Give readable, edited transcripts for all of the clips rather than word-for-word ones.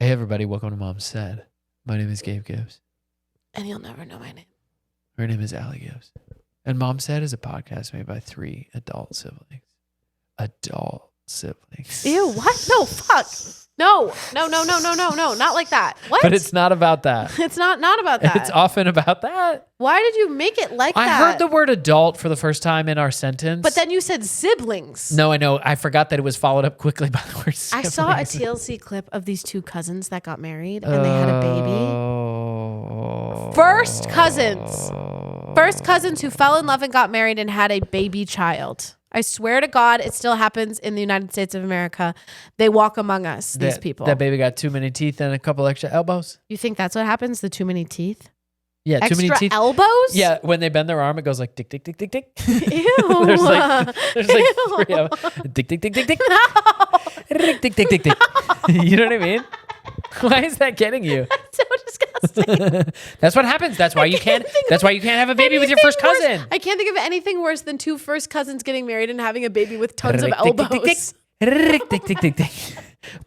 Hey, everybody. Welcome to Mom Said. My name is Gabe Gibbs. And you'll never know my name. Her name is Allie Gibbs. And Mom Said is a podcast made by 3 adult siblings. Adult siblings. Ew, what? No, fuck. No. Not like that. What? But it's not about that. It's not about that. It's often about that. Why did you make it like that? I heard the word adult for the first time in our sentence. But then you said siblings. No, I know. I forgot that it was followed up quickly by the word siblings. I saw a TLC clip of these 2 cousins that got married and they had a baby. First cousins who fell in love and got married and had a baby child. I swear to God, it still happens in the United States of America. They walk among us, these people. That baby got too many teeth and a couple extra elbows. You think that's what happens? The too many teeth? Yeah, extra too many teeth. Elbows? Yeah, when they bend their arm, it goes like tick, tick, tick, tick, tick. Ew. there's like 3 of them. Tick, tick, tick, tick, tick. No. Tick, tick, tick, tick, tick. You know what I mean? Why is that getting you? That's so disgusting. That's what happens. That's why you can't. That's why you can't have a baby with your first cousin. I can't think of anything worse than 2 first cousins getting married and having a baby with tons of elbows.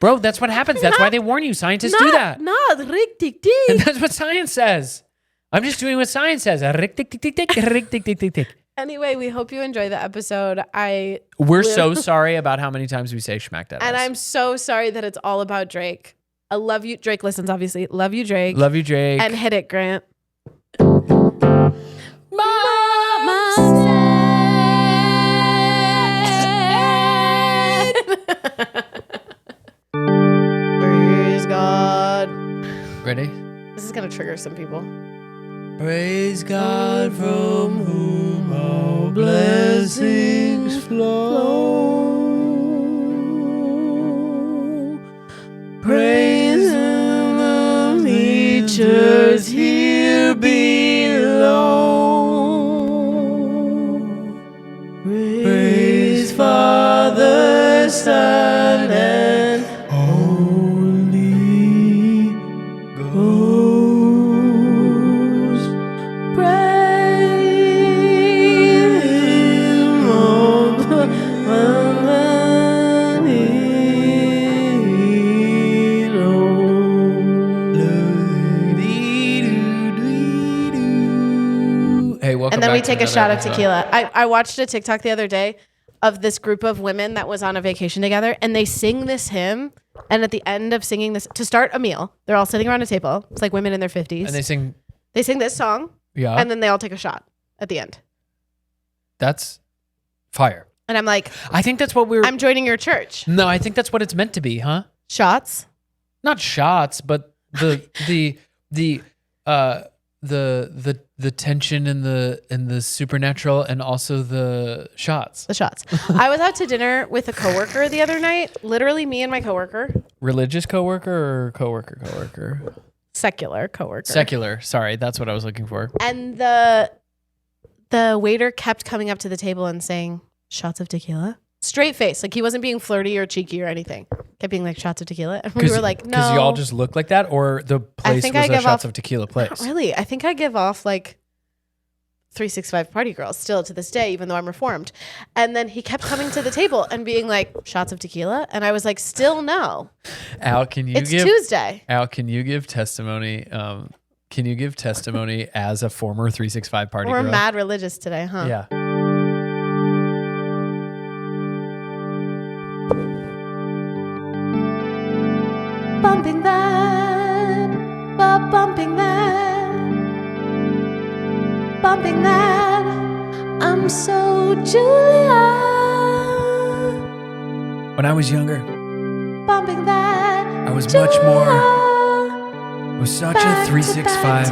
Bro, that's what happens. That's why they warn you. Scientists do that. Not rick tick tick. And that's what science says. I'm just doing what science says. Anyway, we hope you enjoy the episode. We're so sorry about how many times we say Schmack Dat AZZ. And I'm so sorry that it's all about Drake. I love you. Drake listens, obviously. Love you, Drake. Love you, Drake. And hit it, Grant. Mama said. Praise God. Ready? This is going to trigger some people. Praise God from whom all blessings flow. Praise Him, the creatures here below. Praise Father, Son, and Holy Ghost. Praise Him, all the And then we take a shot of tequila. I watched a TikTok the other day of this group of women that was on a vacation together, and they sing this hymn. And at the end of singing this, to start a meal, they're all sitting around a table. It's like women in their 50s. And they sing this song. Yeah. And then they all take a shot at the end. That's fire. And I'm like, I think that's what I'm joining your church. No, I think that's what it's meant to be, huh? Shots? Not shots, but the tension and the supernatural, and also the shots. The shots. I was out to dinner with a coworker the other night. Literally me and my coworker. Religious coworker or coworker? Secular coworker. Secular. Sorry, that's what I was looking for. And the waiter kept coming up to the table and saying, "Shots of tequila." Straight face, like he wasn't being flirty or cheeky or anything. Kept being like, "Shots of tequila," and we were like, "No." Because y'all just look like that, or the place was a shots of tequila place. Not really, I think I give off like 365 party girls still to this day, even though I'm reformed. And then he kept coming to the table and being like, "Shots of tequila," and I was like, "Still no." Al, it's Tuesday. Al, can you give testimony? Can you give testimony as a former 365 party girl? We're mad religious today, huh? Yeah. Bumping that, bumping that, bumping that. I'm so Julia. When I was younger, bumping that, I was much more. I was such a 365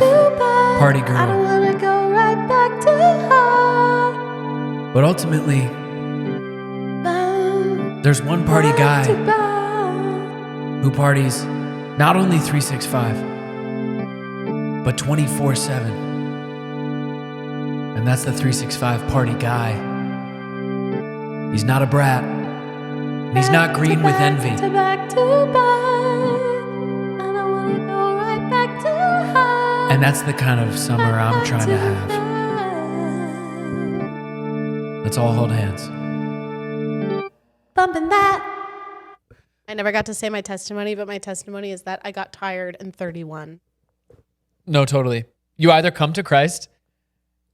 party girl. I don't wanna go right back to her. But ultimately, there's one party guy who parties not only 365, but 24/7. And that's the 365 party guy. He's not a brat. And he's not green with envy. And that's the kind of summer I'm trying to have. Let's all hold hands. Bumping that. I never got to say my testimony, but my testimony is that I got tired in 31. No, totally. You either come to Christ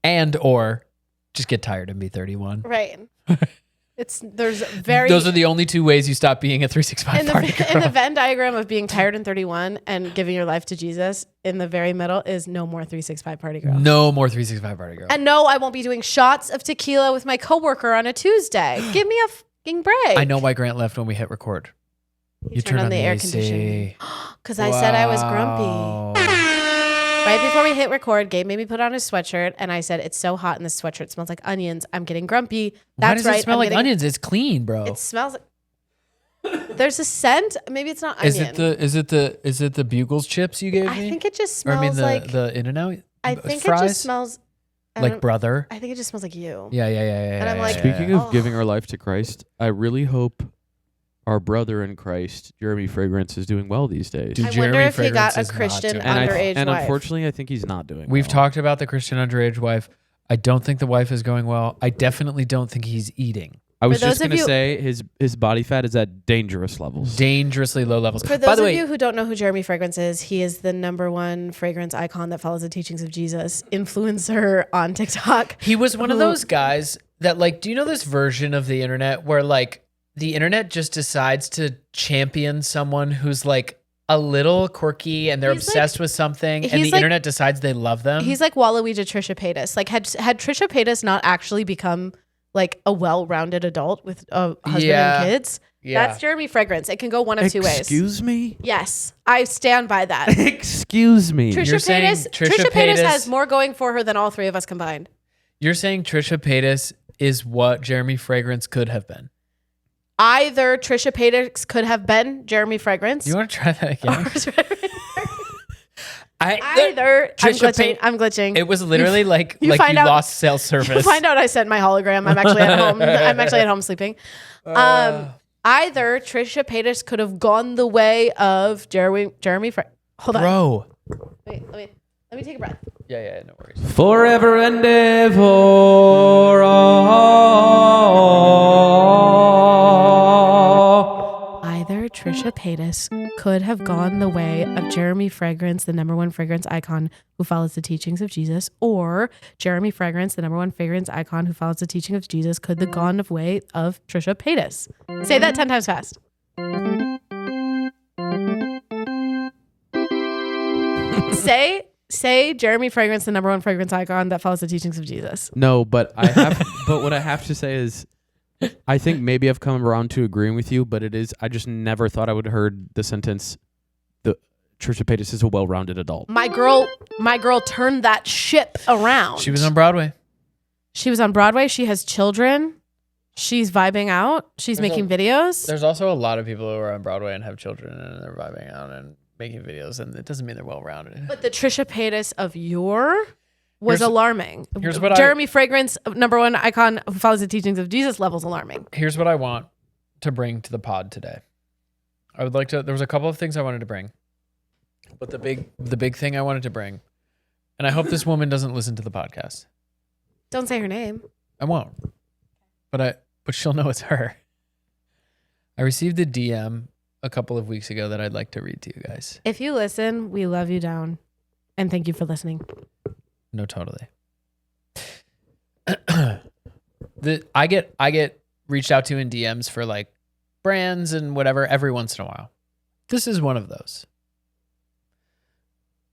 or just get tired and be 31. Right. Those are the only two ways you stop being a 365 party girl. In the Venn diagram of being tired and 31 and giving your life to Jesus, in the very middle is no more 365 party girl. No more 365 party girl. And no, I won't be doing shots of tequila with my coworker on a Tuesday. Give me a fucking break. I know why Grant left when we hit record. You turned on the air conditioning. Because I said I was grumpy. Right before we hit record, Gabe made me put on his sweatshirt, and I said, it's so hot, and this sweatshirt smells like onions. I'm getting grumpy. That's Why does it smell like onions? It's clean, bro. It smells like... There's a scent. Maybe it's not onion. Is it the Bugles chips you gave me? I think it just smells like... the In-N-Out I think fries? It just smells... Like brother? I think it just smells like you. Yeah. And I'm like... Speaking of giving our life to Christ, I really hope our brother in Christ, Jeremy Fragrance, is doing well these days. I wonder if he got a Christian underage wife. And unfortunately, I think he's not doing We've well. talked about the Christian underage wife. I don't think the wife is going well. I definitely don't think he's eating. I was just going to say his body fat is at dangerous levels. Dangerously low levels. For those of you who don't know who Jeremy Fragrance is, he is the #1 fragrance icon that follows the teachings of Jesus, influencer on TikTok. He was one of those guys that, like, do you know this version of the internet where, like, the internet just decides to champion someone who's like a little quirky and they're obsessed with something, and the internet decides they love them? He's like Waluigi Trisha Paytas. Like had Trisha Paytas not actually become like a well-rounded adult with a husband and kids, that's Jeremy Fragrance. It can go one of two ways. Excuse me? Yes, I stand by that. Excuse me. Trisha Paytas has more going for her than all three of us combined. You're saying Trisha Paytas is what Jeremy Fragrance could have been? Either Trisha Paytas could have been Jeremy Fragrance. You want to try that again? I'm glitching. It was literally like you lost cell service. You find out I sent my hologram. I'm actually at home. I'm actually at home sleeping. Either Trisha Paytas could have gone the way of Jeremy Hold on. Bro. Wait, let me take a breath. Yeah, no worries. Forever and ever. Either Trisha Paytas could have gone the way of Jeremy Fragrance, the #1 fragrance icon who follows the teachings of Jesus, or Jeremy Fragrance, the #1 fragrance icon who follows the teaching of Jesus, could have gone the way of Trisha Paytas. Say that 10 times fast. Say Jeremy Fragrance, the #1 fragrance icon that follows the teachings of Jesus. No, but what I have to say is, I think maybe I've come around to agreeing with you, but I just never thought I would have heard the sentence, the Trisha Paytas is a well-rounded adult. My girl turned that ship around. She was on Broadway. She has children. She's vibing out. She's making videos. There's also a lot of people who are on Broadway and have children and they're vibing out and making videos, and it doesn't mean they're well-rounded. But the Trisha Paytas of yore was alarming. Here's what Jeremy Fragrance, #1 icon who follows the teachings of Jesus, levels alarming. Here's what I want to bring to the pod today. I would like to. There was a couple of things I wanted to bring, but the big thing I wanted to bring, and I hope this woman doesn't listen to the podcast. Don't say her name. I won't, but she'll know it's her. I received a DM a couple of weeks ago that I'd like to read to you guys. If you listen, we love you down, and thank you for listening. No, totally. I get reached out to in DMs for like brands and whatever every once in a while. This is one of those.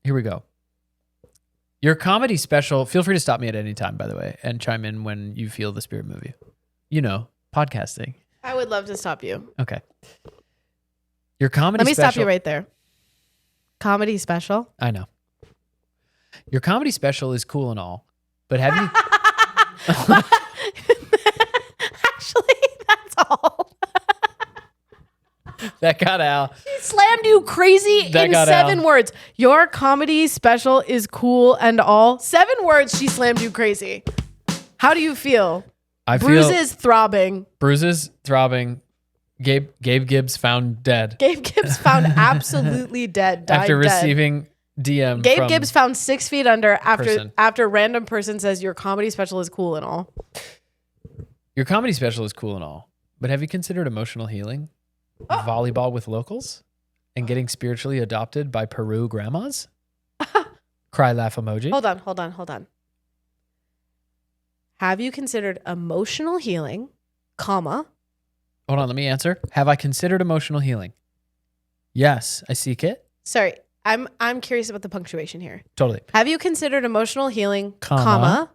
Here we go. Your comedy special, feel free to stop me at any time, by the way, and chime in when you feel the spirit move you. You know, podcasting. I would love to stop you. Okay. Your comedy special. Let me special, stop you right there. Comedy special? I know. Your comedy special is cool and all, but have you... Actually, that's all. That got Al. She slammed you crazy in 7 words. Your comedy special is cool and all. 7 words, she slammed you crazy. How do you feel? Bruises throbbing. Bruises throbbing. Gabe Gibbs found dead. Gabe Gibbs found absolutely dead. Died after receiving DM. Gabe Gibbs found 6 feet under after a random person says your comedy special is cool and all. Your comedy special is cool and all, but have you considered emotional healing? volleyball with locals, and getting spiritually adopted by Peru grandmas. Cry laugh emoji. Hold on. Have you considered emotional healing, comma? Hold on, let me answer. Have I considered emotional healing? Yes, I seek it. Sorry, I'm curious about the punctuation here. Totally. Have you considered emotional healing, comma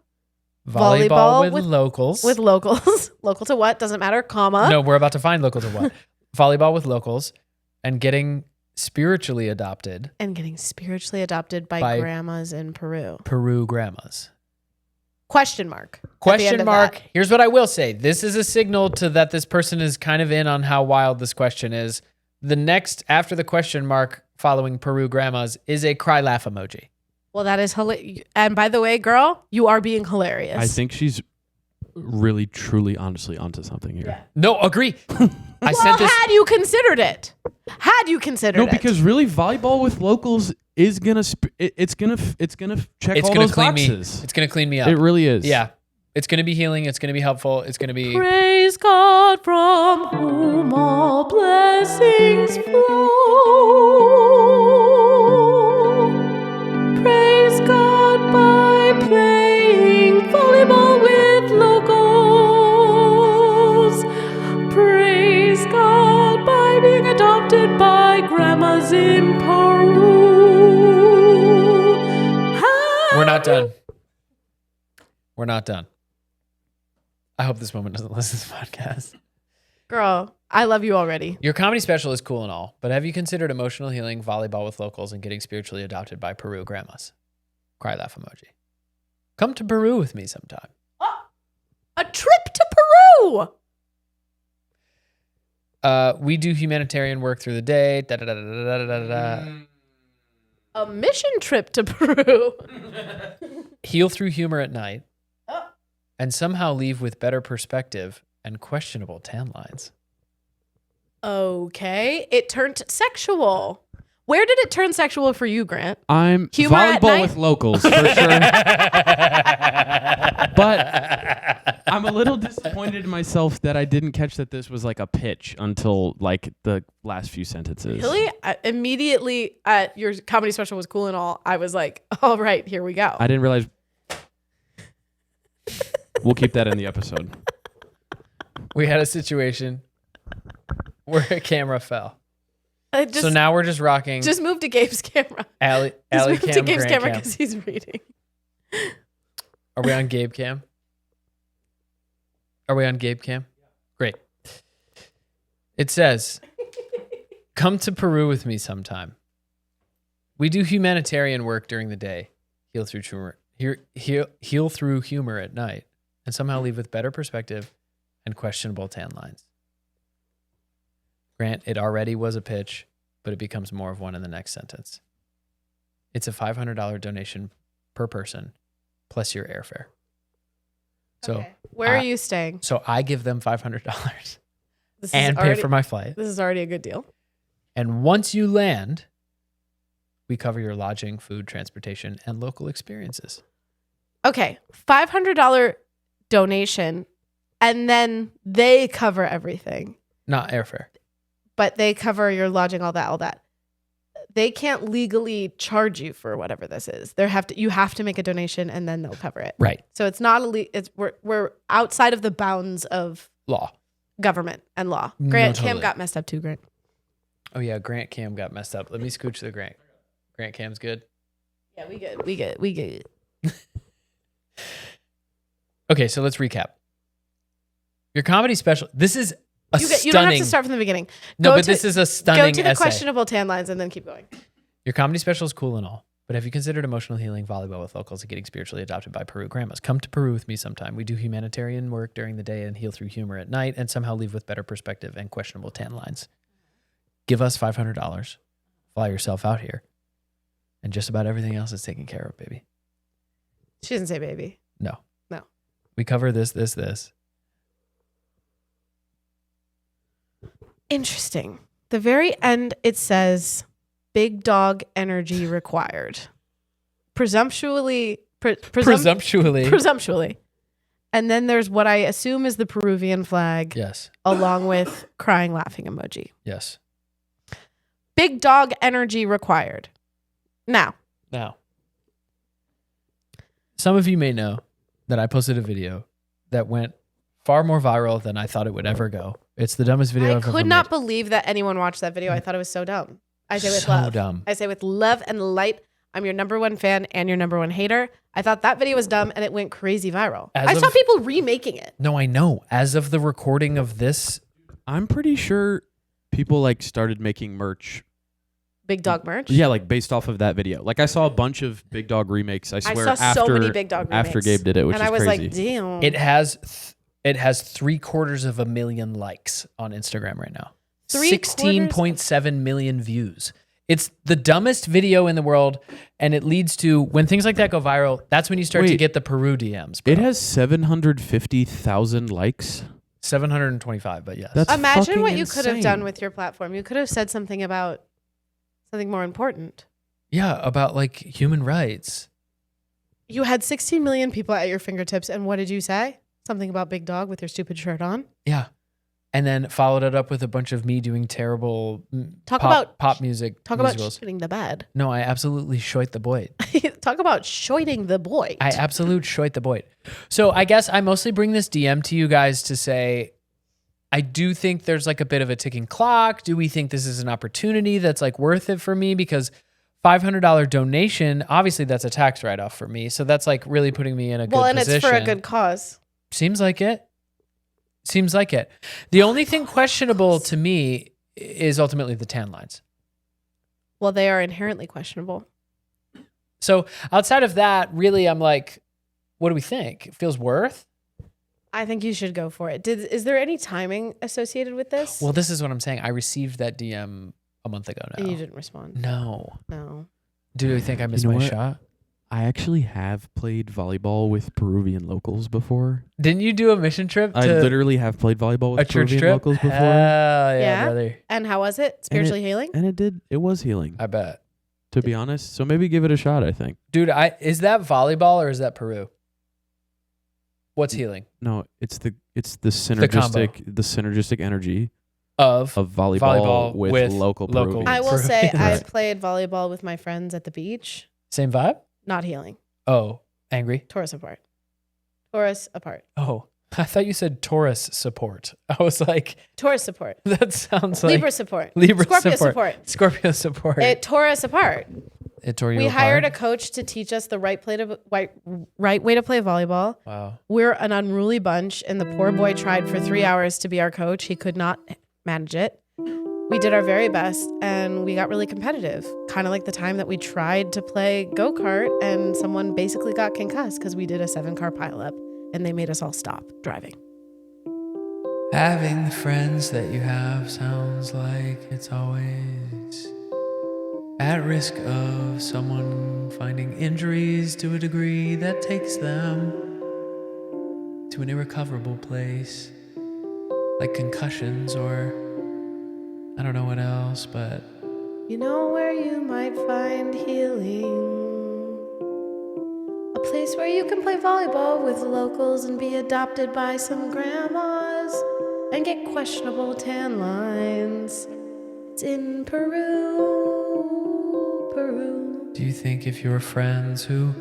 volleyball with locals. With locals. Local to what? Doesn't matter, comma. No, we're about to find local to what. Volleyball with locals and getting spiritually adopted. And getting spiritually adopted by grandmas in Peru. Peru grandmas. Question mark. Question mark. Here's what I will say. This is a signal to that this person is kind of in on how wild this question is. The next, after the question mark following Peru grandmas, is a cry laugh emoji. Well, that is hilarious. And by the way, girl, you are being hilarious. I think she's really, truly, honestly onto something here. Yeah. No, agree. Had you considered it? No, because really, volleyball with locals is gonna it's gonna check all those boxes. It's gonna clean me up. It really is. Yeah, it's gonna be healing. It's gonna be helpful. It's gonna be praise God from whom all blessings flow. Praise God by playing volleyball with locals. Praise God by being adopted by grandmas in Peru. We're not done. We're not done. I hope this woman doesn't listen to this podcast. Girl, I love you already. Your comedy special is cool and all, but have you considered emotional healing, volleyball with locals, and getting spiritually adopted by Peru grandmas? Cry laugh emoji. Come to Peru with me sometime. A trip to Peru. We do humanitarian work through the day. A mission trip to Peru. Heal through humor at night. And somehow leave with better perspective and questionable tan lines. Okay. It turned sexual. Where did it turn sexual for you, Grant? I'm humor volleyball with locals, for sure. But I'm a little disappointed in myself that I didn't catch that this was like a pitch until like the last few sentences. Really? Immediately, your comedy special was cool and all. I was like, all right, here we go. I didn't realize. We'll keep that in the episode. We had a situation where a camera fell. Just, so now we're just rocking. Just move to Gabe's camera. Allie move cam, to Gabe's Grant camera cam. because he's reading. Are we on Gabe cam? Are we on Gabe cam? Great. It says, come to Peru with me sometime. We do humanitarian work during the day. Heal through humor at night. And somehow leave with better perspective and questionable tan lines. Grant, it already was a pitch, but it becomes more of one in the next sentence. It's a $500 donation per person, plus your airfare. So okay. Where are you staying? So I give them $500 and pay for my flight. This is already a good deal. And once you land, we cover your lodging, food, transportation, and local experiences. Okay, $500 donation, and then they cover everything. Not airfare. But they cover your lodging, all that. They can't legally charge you for whatever this is. You have to make a donation, and then they'll cover it. Right. So it's not we're outside of the bounds of law, government, and law. No, Grant totally. Cam got messed up too. Grant. Oh yeah, Grant Cam got messed up. Let me scooch the Grant. Grant Cam's good. Yeah, we good. Okay, so let's recap. Your comedy special. This is you don't have to start from the beginning. This is a stunning Go to the essay. questionable tan lines and then keep going. Your comedy special is cool and all, but have you considered emotional healing, volleyball with locals, and getting spiritually adopted by Peru grandmas? Come to Peru with me sometime. We do humanitarian work during the day and heal through humor at night, and somehow leave with better perspective and questionable tan lines. Give us $500. Fly yourself out here, and just about everything else is taken care of, baby. She doesn't say baby. No. We cover this. Interesting. The very end, it says, big dog energy required. Presumptuously. And And then there's what I assume is the Peruvian flag. Yes. Along with crying, laughing emoji. Yes. Big dog energy required. Now. Some of you may know that I posted a video that went far more viral than I thought it would ever go. It's the dumbest video I've ever made. I could not believe that anyone watched that video. I thought it was so dumb. I say with so love. Dumb. I say with love and light. I'm your number one fan and your number one hater. I thought that video was dumb and it went crazy viral. I saw people remaking it. No, I know. As of the recording of this, I'm pretty sure people like started making merch. Big dog merch? Yeah, like based off of that video. Like I saw a bunch of Big Dog remakes. I swear I saw so many Big Dog remakes. After Gabe did it, which and is I was crazy. like, damn. it has 750,000 likes on Instagram right now. 16.7 million views. It's the dumbest video in the world, and it leads to when things like that go viral. That's when you start to get the Peru DMs. Bro. It has 750,000 likes. 725, but yes. That's Imagine what fucking you could have insane. done with your platform. You could have said something about something more important. Yeah, about like human rights. You had 16 million people at your fingertips, and what did you say? Something about Big Dog with your stupid shirt on? Yeah. And then followed it up with a bunch of me doing terrible pop music. Talk musicals. about shooting the bed. No, I absolutely shoit the boy. Talk about shoiting the boy. I absolute shoit the boy. So I guess I mostly bring this DM to you guys to say, I do think there's like a bit of a ticking clock. Do we think this is an opportunity that's like worth it for me? Because $500 donation, obviously that's a tax write-off for me. So that's like really putting me in a good position. Well, and it's for a good cause. Seems like it. The only thing questionable to me is ultimately the tan lines. Well, they are inherently questionable. So outside of that, really, I'm like, what do we think? It feels worth? I think you should go for it. Is there any timing associated with this? Well, this is what I'm saying. I received that DM a month ago now. And you didn't respond? No. No. Do you think I missed You know my what? shot? I actually have played volleyball with Peruvian locals before. Didn't you do a mission trip to I literally have played volleyball a with church Peruvian trip? locals before. Yeah, Yeah? brother. And how was it? Spiritually healing? And it was healing, I bet. to be honest. So maybe give it a shot, I think. Dude, is that volleyball or is that Peru? What's healing? No, it's the synergistic energy Of volleyball with local Peruvians. I will say I Right. played volleyball with my friends at the beach. Same vibe? Not healing. Oh, angry? Taurus apart. Taurus apart. Oh, I thought you said Taurus support. I was like, Taurus support. that sounds like Libra support. Libra Scorpio support. Scorpio support. It tore us apart. It tore you We apart? hired a coach to teach us the right way to play volleyball. Wow. We're an unruly bunch, and the poor boy tried for 3 hours to be our coach. He could not manage it. We did our very best, and we got really competitive. Kind of like the time that we tried to play go-kart, and someone basically got concussed because we did a 7-car pileup, and they made us all stop driving. Having the friends that you have sounds like it's always at risk of someone finding injuries to a degree that takes them to an irrecoverable place, like concussions or I don't know what else, but You know where you might find healing? A place where you can play volleyball with locals and be adopted by some grandmas and get questionable tan lines. It's in Peru, Peru. do you think if your friends who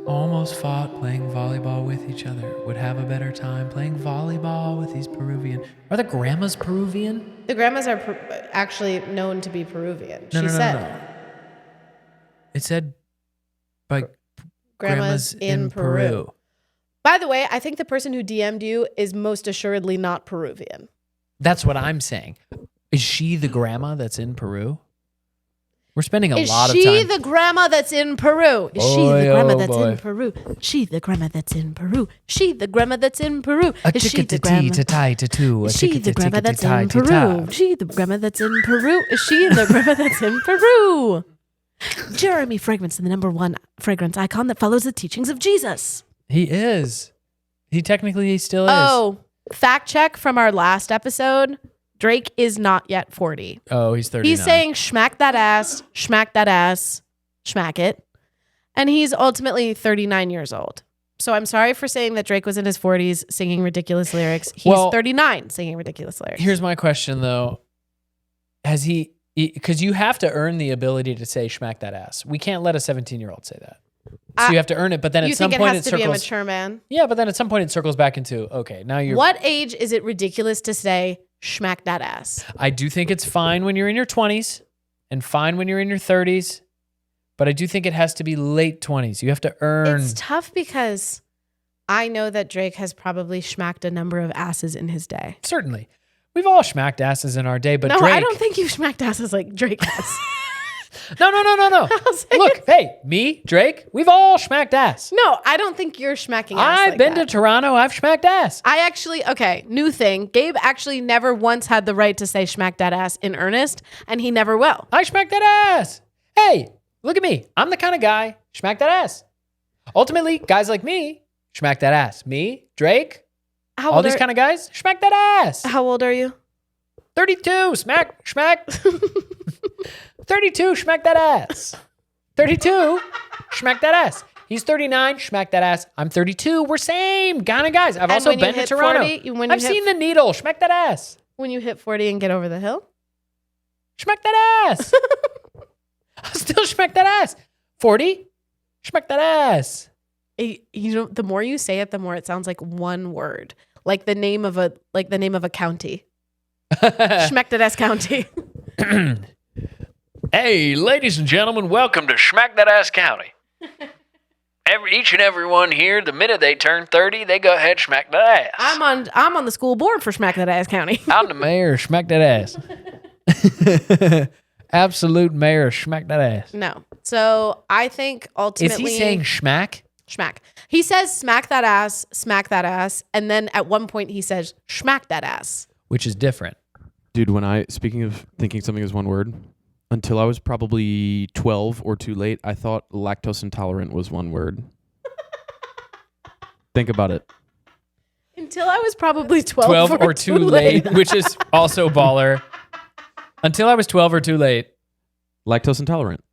almost fought playing volleyball with each other would have a better time playing volleyball with these Peruvian? Are the grandmas Peruvian? The grandmas are actually known to be Peruvian. She said No. It said by grandmas in Peru. By the way, I think the person who DM'd you is most assuredly not Peruvian. That's what I'm saying. Is she the grandma that's in Peru? We're spending a lot of Is time. she the grandma that's in Peru? Is she the grandma that's in Peru? She the grandma that's in Peru. She the grandma that's in Peru. Is she the grandma? Is she the grandma that's in Peru? She the grandma that's in Peru. Is she the grandma that's in Peru? Jeremy Fragrance, the #1 fragrance icon that follows the teachings of Jesus. He is. He still is. Oh, fact check from our last episode. Drake is not yet 40. Oh, he's 39. He's saying smack that ass, smack it. And he's ultimately 39 years old. So I'm sorry for saying that Drake was in his 40s singing ridiculous lyrics. He's 39 singing ridiculous lyrics. Here's my question, though. Has he... Because you have to earn the ability to say "schmack that ass." We can't let a 17-year-old say that. So you have to earn it, but then at some point it has to be a mature man? Yeah, but then at some point it circles back into, okay, now you're... What age is it ridiculous to say "schmack that ass"? I do think it's fine when you're in your 20s and fine when you're in your 30s, but I do think it has to be late 20s. You have to earn... It's tough because I know that Drake has probably schmacked a number of asses in his day. Certainly. We've all schmacked asses in our day, but no, Drake... I don't think you've schmacked asses like Drake has. No. Look, hey, me, Drake, we've all schmacked ass. No, I don't think you're schmacking ass. I've been to Toronto. I've schmacked ass. I actually, new thing. Gabe actually never once had the right to say "schmack that ass" in earnest, and he never will. I schmack that ass. Hey, look at me. I'm the kind of guy, schmack that ass. Ultimately, guys like me, schmack that ass. Me, Drake, all these kind of guys, schmack that ass. How old are you? 32, schmack. 32, schmack that ass. 32, schmack that ass. He's 39, schmack that ass. I'm 32, we're same kind of guys. I've also been to Toronto. 40, I've seen the needle, schmack that ass. When you hit 40 and get over the hill? Schmack that ass. I'll still schmack that ass. 40, schmack that ass. You know, the more you say it, the more it sounds like one word, like the name of a county. Schmack that ass county. Hey, ladies and gentlemen, welcome to Schmack That Ass County. Each and every one here, the minute they turn 30, they go ahead schmack that ass. I'm on the school board for Schmack That Ass County. I'm the mayor, schmack that ass. Absolute mayor, schmack that ass. No. So I think ultimately... Is he saying schmack? Schmack. He says smack that ass, and then at one point he says schmack that ass. Which is different. Dude, speaking of thinking something is one word, until I was probably 12 or too late, I thought lactose intolerant was one word. Think about it. Until I was probably 12 or too late, which is also baller. Until I was 12 or too late. Lactose intolerant.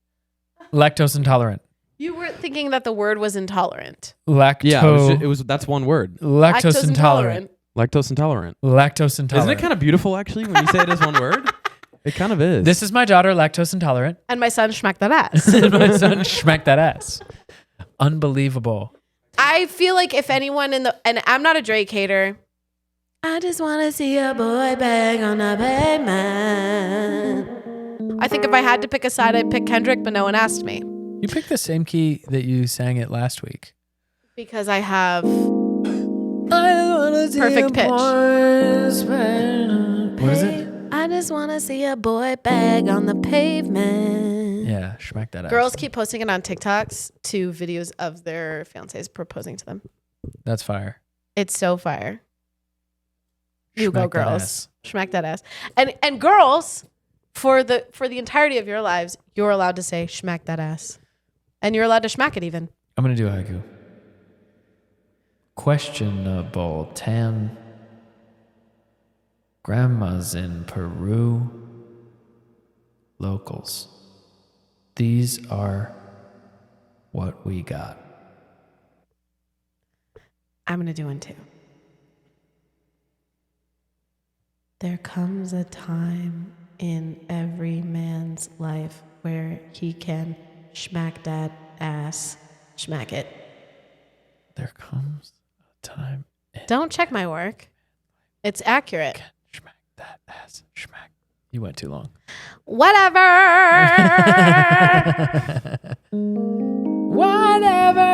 Lactose intolerant. You weren't thinking that the word was intolerant. Yeah, that's one word. Lactose intolerant. Lactose intolerant. Lactose intolerant. Isn't it kind of beautiful, actually, when you say it as one word? It kind of is. This is my daughter, lactose intolerant. And my son, schmack that ass. And my son, schmack that ass. Unbelievable. I feel like if anyone and I'm not a Drake hater. I just want to see a boy bang on a pavement. I think if I had to pick a side, I'd pick Kendrick, but no one asked me. You picked the same key that you sang it last week. Because I have perfect pitch. What is it? I just want to see a boy bag on the pavement. Yeah, schmack that ass. Girls keep posting it on TikToks to videos of their fiancés proposing to them. That's fire. It's so fire. You go, Schmack that girls. ass. Schmack that ass. And girls, for the entirety of your lives, you're allowed to say schmack that ass. And you're allowed to schmack it even. I'm going to do a haiku. Questionable 10. Grandma's in Peru. Locals. These are what we got. I'm going to do one too. There comes a time in every man's life where he can schmack that ass, schmack it. There comes a time. Don't check my work. It's accurate. Schmack that ass, schmack. You went too long. Whatever. Whatever.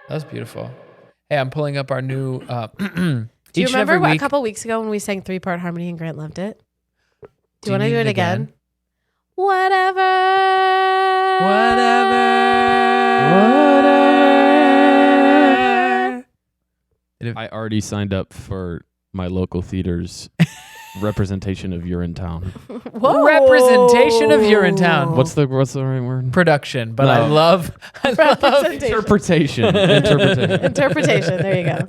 That was beautiful. Hey, I'm pulling up our new. Do you remember a couple weeks ago when we sang 3-part harmony and Grant loved it? Do you want to do it again? Whatever. I already signed up for my local theater's representation of You're in Town. Whoa. Representation of You're in Town. What's the right word? Production, but No. I love Interpretation. Interpretation. There you go.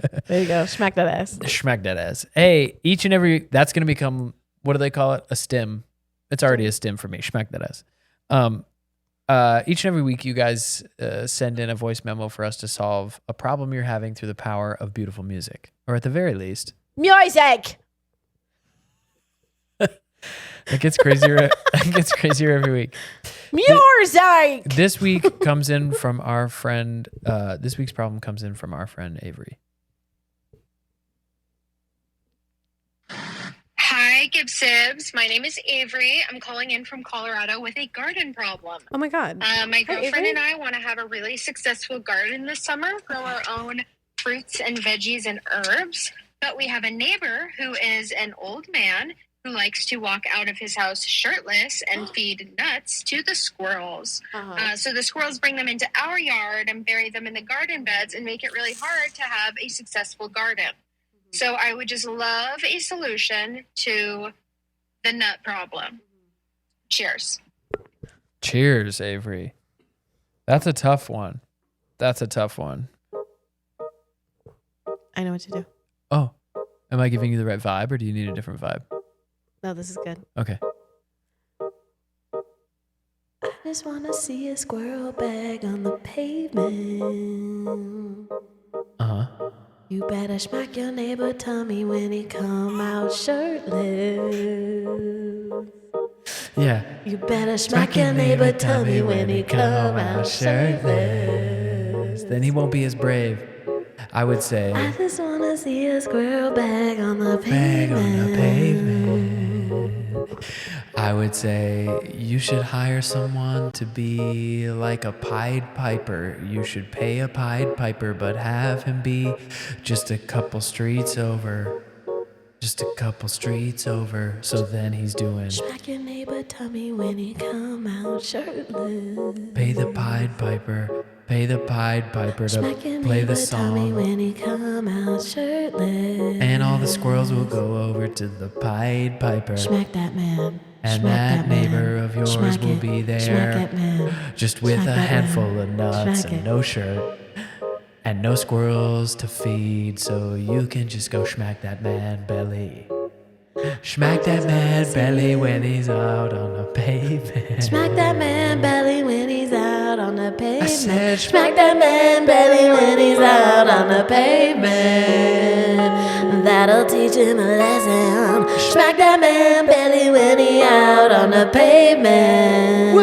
Schmack that ass. Schmack that ass. Hey, each and every, that's going to become, what do they call it? A stim. It's already a stim for me. Schmack that ass. Each and every week, you guys send in a voice memo for us to solve a problem you're having through the power of beautiful music, or at the very least, music. It gets crazier. It gets crazier every week. Music. This week comes in from our friend. This week's problem comes in from our friend Avery. Hi, Gabe Sibs. My name is Avery. I'm calling in from Colorado with a garden problem. Oh my God. My girlfriend Avery. and I want to have a really successful garden this summer, grow our own fruits and veggies and herbs. But we have a neighbor who is an old man who likes to walk out of his house shirtless and feed nuts to the squirrels. So the squirrels bring them into our yard and bury them in the garden beds and make it really hard to have a successful garden. So I would just love a solution to the nut problem. Cheers. Cheers, Avery. That's a tough one. That's a tough one. I know what to do. Oh, am I giving you the right vibe, or do you need a different vibe? No, this is good. Okay. I just want to see a squirrel bag on the pavement. You better smack your neighbor tummy when he come out shirtless. Yeah. You better smack your neighbor tummy when he come out shirtless. Then he won't be as brave. I would say. I just want to see a squirrel bag on the pavement. I would say you should hire someone to be like a Pied Piper. You should pay a Pied Piper, but have him be just a couple streets over. Just a couple streets over. So then he's doing. Smack your neighbor tummy when he come out shirtless. Pay the Pied Piper. Pay the Pied Piper to play the song. When he come out shirtless. And all the squirrels will go over to the Pied Piper. Smack that man. And Smack that neighbor of yours will be there. Smack that man. Just with Smack a that handful man. of nuts Smack and it. no shirt. And no squirrels to feed. So you can just go smack that man belly. Smack that man belly when he's out on the pavement. Smack that man belly when he's out on the pavement. I said Smack that man belly when he's out on the pavement. That'll teach him a lesson. Smack that man belly when he's out on the pavement.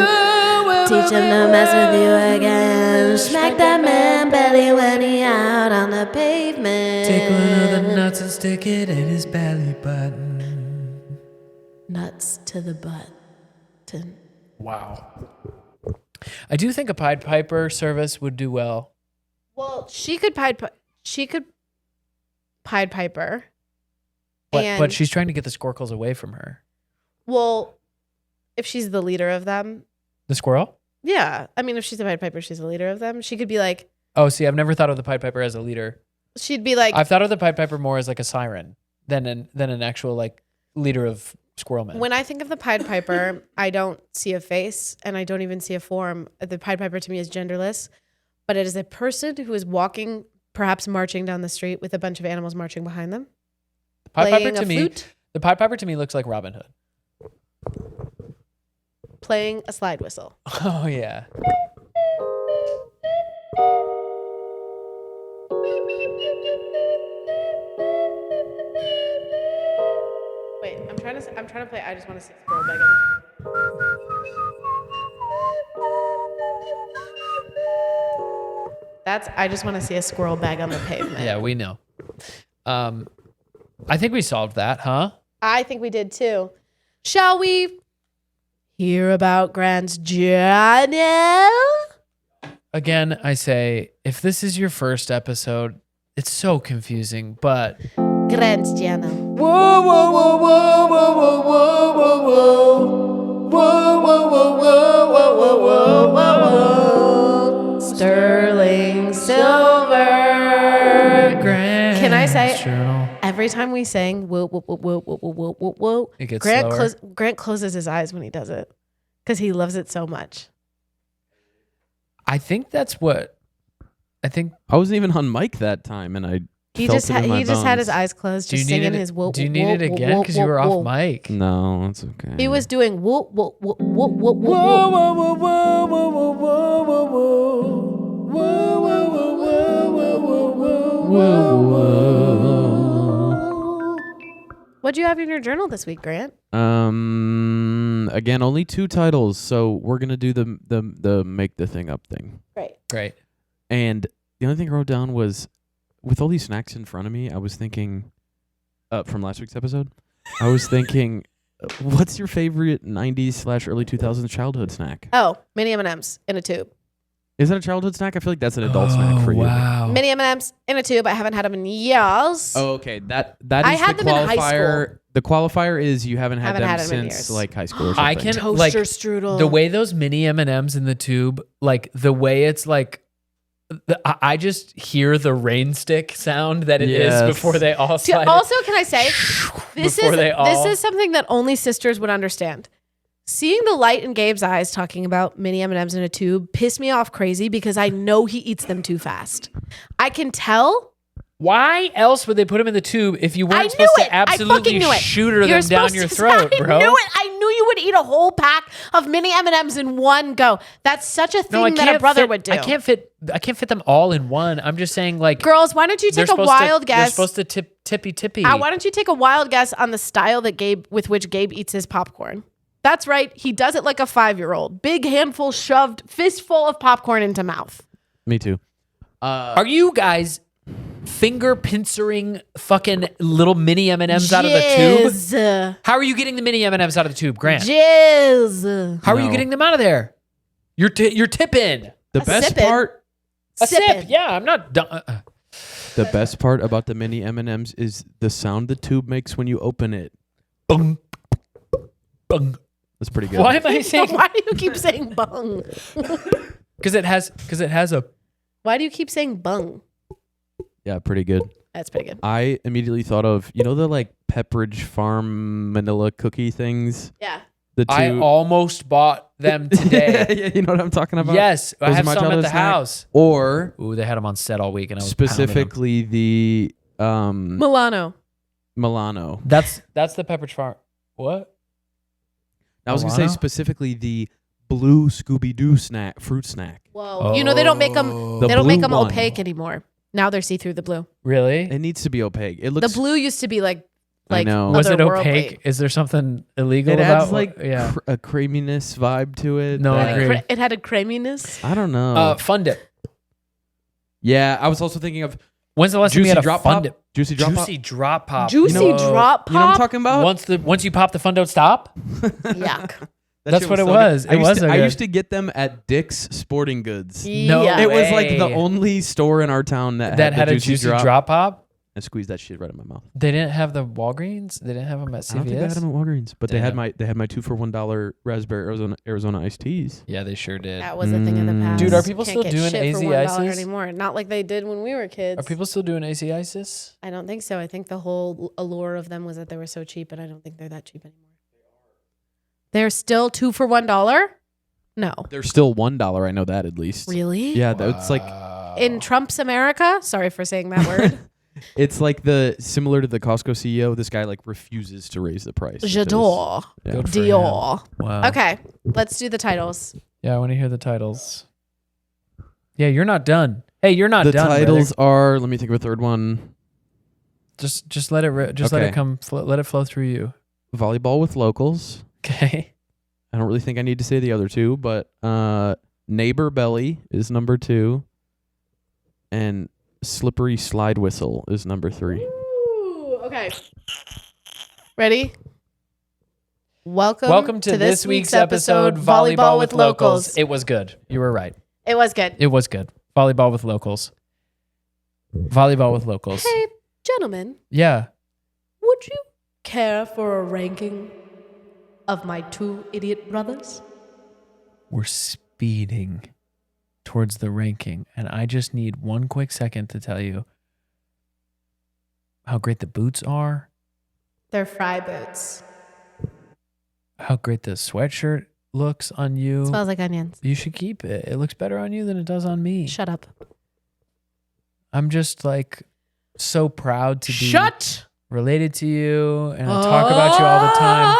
Teach him to mess with you again. Smack that man belly when he's out on the pavement. Take one of the nuts and stick it in his belly button. Nuts to the butt. Wow. I do think a Pied Piper service would do well. Well, she could Pied Piper. But she's trying to get the squirrels away from her. Well, if she's the leader of them. The squirrel? Yeah. I mean, if she's a Pied Piper, she's the leader of them. She could be like. Oh, see, I've never thought of the Pied Piper as a leader. She'd be like. I've thought of the Pied Piper more as like a siren than an actual like leader of squirrel men. When I think of the Pied Piper, I don't see a face and I don't even see a form. The Pied Piper to me is genderless, but it is a person who is walking, perhaps marching down the street with a bunch of animals marching behind them. The Pied playing Piper to a me, flute. the Pied Piper to me looks like Robin Hood. Playing a slide whistle. Oh yeah. Wait, I'm trying to play. I just want to see Squirrel Bag. That's I just want to see a squirrel bag on the pavement. Yeah, we know. I think we solved that, huh? I think we did too. Shall we hear about Grant's journal? Again, I say, if this is your first episode, it's so confusing, but Grant's journal. whoa, whoa, whoa, whoa, whoa, whoa, whoa, whoa, whoa, whoa, whoa, whoa, whoa, whoa, whoa, whoa, whoa. Sterling Silver. Grant's Can I say journal. every time we sing whoa whoa whoa whoa whoa whoa whoa whoa, It gets Grant slower. Grant closes his eyes when he does it because he loves it so much. I think that's what I think. I wasn't even on mic that time, and He felt just it in my he just had his bones. eyes closed, just singing his whoop. Do you need it again? Because you were off mic. No, it's okay. He was doing whoop whoop whoop whoop whoop whoop. Whoa, whoa, whoa, whoa, whoa, whoa, whoa, whoa, whoa. Whoa, whoa, whoa, whoa, whoa, whoa, whoa. What'd you have in your journal this week, Grant? Again, only 2 titles, so we're gonna do the make the thing up thing. Great. And the only thing I wrote down was, with all these snacks in front of me, I was thinking, from last week's episode, I was thinking, what's your favorite 90s/early 2000s childhood snack? Oh, mini M&Ms in a tube. Is that a childhood snack? I feel like that's an adult snack for you. Wow. Mini M&Ms in a tube. I haven't had them in years. Oh, okay. That is I had the them in high qualifier. school. The qualifier is you haven't had Haven't them had 'em in since years. like high school or something. I can Toaster like strudel. the way those mini M&Ms in the tube, like the way it's like, I just hear the rain stick sound that it is before they all slide. Also, can I say, this Before is something that only sisters would understand. Seeing the light in Gabe's eyes talking about mini M&Ms in a tube pissed me off crazy because I know he eats them too fast. I can tell. Why else would they put them in the tube if you I weren't supposed knew to it. I absolutely fucking knew it. shooter You're them down supposed your to- throat, bro? I knew it. I knew you would eat a whole pack of mini M&Ms in one go. That's such a thing that a brother would do. I can't fit them all in one. I'm just saying, like, Girls, why don't you take a wild They're guess? supposed to tippy. Why don't you take a wild guess on the style that with which Gabe eats his popcorn? That's right. He does it like a 5-year-old. Big handful shoved, fistful of popcorn into mouth. Me too. Are you guys finger pincering fucking little mini M&Ms out of the tube? Jizz. How are you getting the mini M&Ms out of the tube, Grant? Jizz. How are you No. getting them out of there? You're tipping. The A best sippin'. part. A sip. Sippin'. Yeah, I'm not done. The best part about the mini M&Ms is the sound the tube makes when you open it. Bung, bung. That's pretty good. Why am I saying? Why do you keep saying bung? Because it has a. Why do you keep saying bung? Yeah, pretty good. That's pretty good. I immediately thought of, the like Pepperidge Farm manila cookie things. Yeah. The two. I almost bought them today. Yeah, you know what I'm talking about? Yes, I Those have are my some at childhood the snack. house. Or Ooh, they had them on set all week, and I was pounding 'em. specifically the Milano. Milano. That's the Pepperidge Farm. What? I was gonna say Milano? specifically the blue Scooby-Doo fruit snack. Whoa. You know they don't make them. The They don't make blue them one. opaque anymore. Now they're see through the blue. Really? It needs to be opaque. It The looks. blue used to be like I know. Was it otherworldly. opaque? Is there something illegal It about adds like yeah? a creaminess vibe to it. No, I that- agree. It had a creaminess. I don't know. Fun dip. Yeah, I was also thinking of When's the last time you juicy had a drop fun pop. dip? Juicy drop pop. Juicy drop pop. Juicy Whoa. drop pop. You know what I'm talking about? Once you pop, the fun don't stop. Yuck. That That's shit what it so was. good. It was so I good. used to get them at Dick's Sporting Goods. No, Yeah. It was like the way. only store in our town that had the a juicy drop pop. I squeezed that shit right in my mouth. They didn't have the Walgreens. They didn't have them at CVS. I don't think they had them at Walgreens, but they had Damn. my 2 for $1 raspberry Arizona iced teas. Yeah, they sure did. That was a thing in the past. Dude, are people Can't still get doing shit AZ for $1 ices? anymore? Not like they did when we were kids. Are people still doing AC ISIS? I don't think so. I think the whole allure of them was that they were so cheap, and I don't think they're that cheap anymore. They're still 2 for $1? No. They're still $1. I know that at least. Really? Yeah, it's like In Trump's America? Sorry for saying that word. it's like similar to the Costco CEO. This guy like refuses to raise the price. J'adore. Yeah. Good for Dior. Wow. Okay, let's do the titles. Yeah, I want to hear the titles. Yeah, you're not done. Hey, you're not The done. titles are. Let me think of a third one. Just let it let Okay. it come. Let it flow through you. Volleyball with locals. Okay. I don't really think I need to say the other two, but Neighbor Belly is number 2, and Slippery Slide Whistle is number 3. Ooh, okay. Ready? Welcome to this week's episode, Volleyball with Locals. It was good. You were right. It was good. It was good. Volleyball with locals. Volleyball with locals. Hey, gentlemen, Yeah. would you care for a ranking of my 2 idiot brothers? We're speeding towards the ranking, and I just need one quick second to tell you how great the boots are, They're fry boots. how great the sweatshirt looks on you. Smells like onions. You should keep it. It looks better on you than it does on me. Shut up. I'm just like, so proud to be Shut related to you, and I talk about you all the time.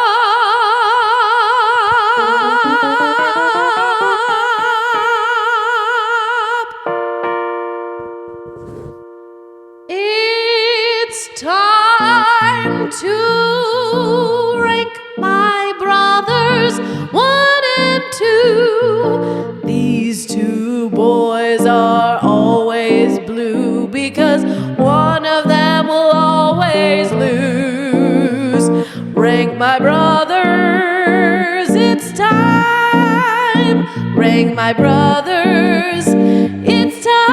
It's time to rank my brothers 1 and 2. These 2 boys are always blue because one of them will always lose. Rank my brothers, it's time. Rank my brothers, it's time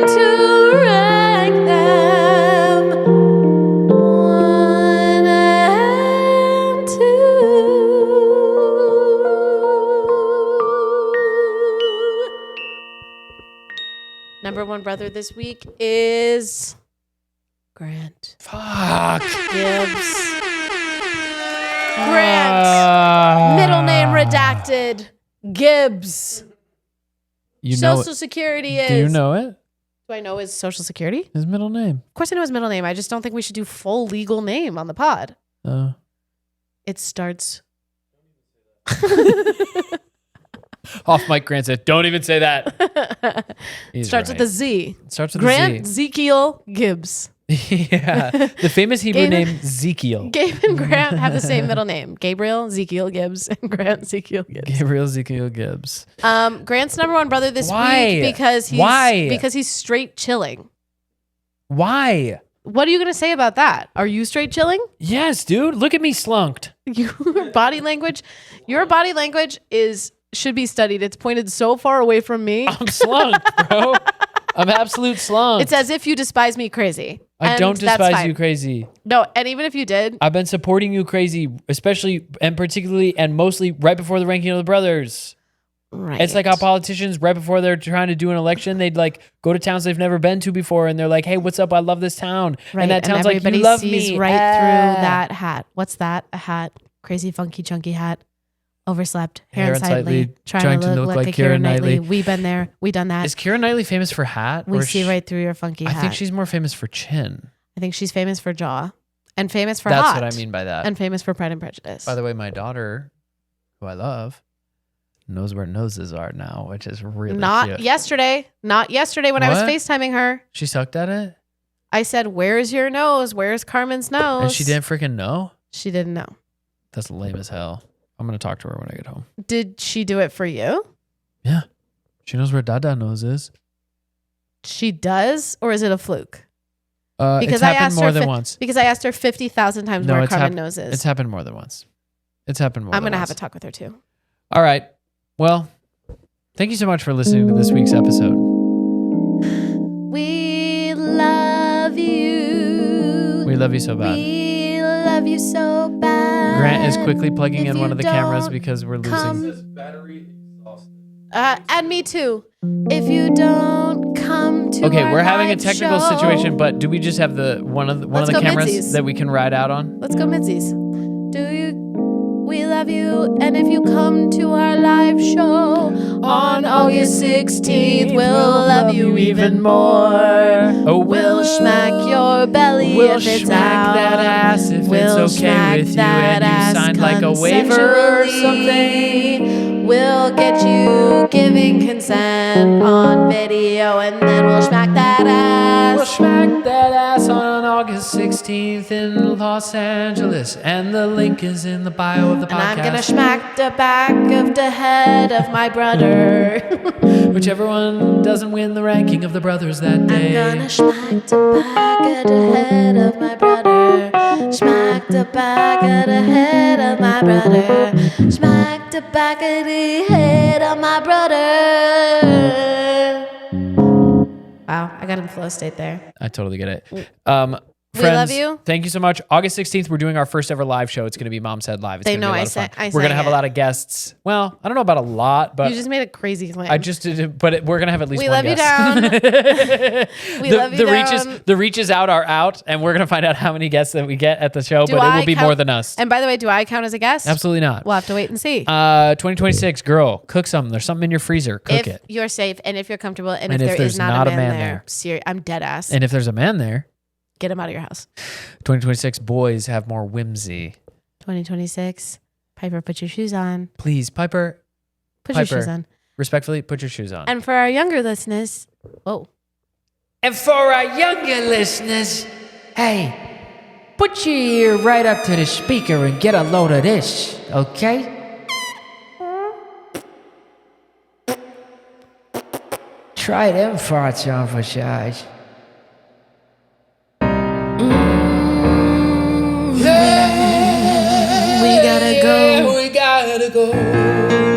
to rank them 1 and 2. Number 1 brother this week is Grant. Fuck. Gibbs. Grant. Middle name redacted. Gibbs. You know Social Security is. Do you know it? Do I know his Social Security? His middle name. Of course I know his middle name. I just don't think we should do full legal name on the pod. It starts. Off mic, Grant said, "Don't even say that." It starts with a Z. It starts with Grant a Z. Ezekiel Gibbs. Yeah, the famous Hebrew name Ezekiel. Gabe and Grant have the same middle name. Gabriel Ezekiel Gibbs and Grant Ezekiel Gibbs. Gabriel Ezekiel Gibbs. Grant's number 1 brother this Why? week because he's Why? because he's straight chilling. Why? What are you gonna say about that? Are you straight chilling? Yes, dude. Look at me slunked. Your body language should be studied. It's pointed so far away from me. I'm slunked, bro. I'm absolute slunked. It's as if you despise me crazy. I And don't that's despise fine. you crazy. No, and even if you did, I've been supporting you crazy, especially and particularly and mostly right before the ranking of the brothers. right. It's like how politicians, right before they're trying to do an election, they'd like go to towns they've never been to before, and they're like, "Hey, what's up? I love this town." right. And that town's like, everybody "You love sees me." right Ah. through that hat. What's that? A hat. Crazy, funky, chunky hat. Overslept. Hair unsightly. Trying to look like Keira Knightley. We've been there. We done that. Is Keira Knightley famous for hat? We or see right through your funky I hat. think she's more famous for chin. I think she's famous for jaw. And famous for That's hot. what I mean by that. And famous for Pride and Prejudice. By the way, my daughter, who I love, knows where noses are now, which is really Not cute. yesterday. Not yesterday when I was What? FaceTiming her. She sucked at it, I said, "Where's your nose? Where's Carmen's nose?" and she didn't freaking know. She didn't know. That's lame as hell. I'm gonna talk to her when I get home. Did she do it for you? Yeah, she knows where Dada nose is. She does, or is it a fluke? Because it's I happened asked more her than once. Because I asked her 50,000 times No, where it's Carmen hap- nose is. It's happened more than once. It's happened more. I'm than gonna once. have a talk with her too. All right. Well, thank you so much for listening to this week's episode. We love you. We love you so bad. We love you so bad. Grant is quickly plugging If in one you of the cameras don't because we're come- losing. And me too. If you don't come to Okay, our we're having a live technical show- situation, but do we just have the one of Let's the go cameras Mitzi's. that we can ride out on? Let's go midsies. We love you, and if you come to our live show on August 16th, we'll love you even more. Oh, We'll smack your belly We'll if it's smack out. that ass if We'll it's okay smack with you that and you ass signed like a waiver or consensually. something. We'll get you giving consent on video, and then we'll smack that ass. We'll smack that ass on August 16th in Los Angeles, and the link is in the bio of the And I'm gonna podcast. smack the back of the head of my brother. Whichever one doesn't win the ranking of the brothers that day. I'm gonna smack the back of the head of my brother. Smack the back of the head of my brother. Smack the back of the head of my brother. Wow, I got in flow state there. I totally get it. Friends, we love you. Thank you so much. August 16th, we're doing our first ever live show. It's going to be Mom Said Live. It's They gonna know be a I lot of fun. sang- I We're going to sang have a it. lot of guests. Well, I don't know about a lot, but You just made a crazy claim. I just did, but we're going to have at least We one love you guest. down. We love you down. The reaches out are out, and we're going to find out how many guests that we get at the show, Do but it I will be count- more than us. And by the way, do I count as a guest? Absolutely not. We'll have to wait and see. 2026, girl, cook something. There's something in your freezer. Cook if it. you're safe and if you're comfortable and, And if if there there's is not a man there, I'm dead ass. And if there's a man there, Get him out of your house. 2026, boys have more whimsy. 2026, Piper, put your shoes on. Please, Piper, Put your shoes on. respectfully, put your shoes on. And for our younger listeners, And for our younger listeners, hey, put your ear right up to the speaker and get a load of this, okay? Try them farts on for size. we gotta go. We gotta go.